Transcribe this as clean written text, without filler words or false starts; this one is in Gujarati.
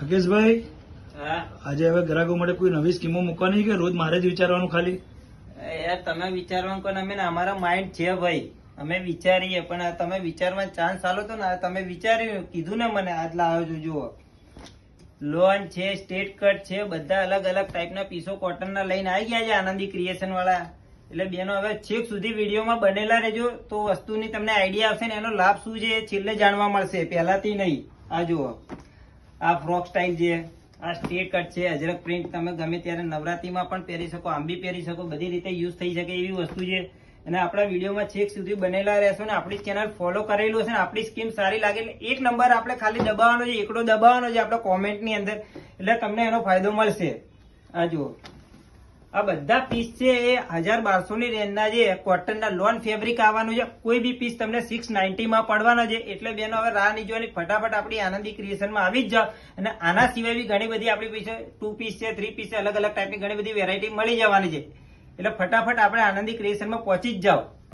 રાકેશભાઈ, હા આજે હવે ગ્રાહકો માટે કોઈ નવી સ્કીમો મૂકવાની કે રોજ મારે જ વિચારવાનું ખાલી? યાર તમે વિચારવાનું કોને, અમે અમારા માઇન્ડ છે ભાઈ, અમે વિચારીએ પણ આ તમે વિચારવાનો ચાન્સ આલો તો ને, તમે વિચાર્યું કીધું ને મને આજ લાવ્યો છો. જુઓ, લોન છે, સ્ટેટ કટ છે, બધા અલગ અલગ ટાઈપના પીસો કોટનના લઈને આવી ગયા છે આનંદી ક્રિએશન વાળા. એટલે બેનો હવે છેક સુધી વિડીયોમાં બનેલા રહેજો તો વસ્તુની તમને આઈડિયા આવશે ને એનો લાભ શું છે એ છેલ્લે જાણવા મળશે, પહેલાથી નહીં. આ જુઓ, આ ફ્રોક સ્ટાઇલ છે, આ સ્ટેટ કટ છે, અજરક પ્રિન્ટ, તમે ગમે ત્યારે નવરાત્રીમાં પણ પહેરી શકો, આમ બી પહેરી શકો, બધી રીતે યુઝ થઈ શકે એવી વસ્તુ છે. અને આપણા વિડીયોમાં છેક સુધી બનેલા રહેશો ને આપણી ચેનલ ફોલો કરેલું હશે ને, આપણી સ્કીમ સારી લાગે એટલે એક નંબર આપણે ખાલી દબાવવાનો છે, એકડો દબાવવાનો છે આપણા કોમેન્ટની અંદર, એટલે તમને એનો ફાયદો મળશે. આ જુઓ, આ બધા પીસ છે એ 1200 ની રેન્જના છે, કોટનના લોન ફેબ્રિક આવવાનું છે. કોઈ બી પીસ તમને 690 માં પડવાનો છે. એટલે બેનો હવે રાહ નહીં જોવાની, ફટાફટ આપણી આનંદી ક્રિએશનમાં આવી જ જાઓ. અને આના સિવાય બી ઘણી બધી આપણી પાસે 2 પીસ છે, 3 પીસ છે, અલગ અલગ ટાઈપની ઘણી બધી વેરાયટી મળી જવાની છે. એટલે ફટાફટ આપણે આનંદી ક્રિએશનમાં પહોંચી જ જાઓ.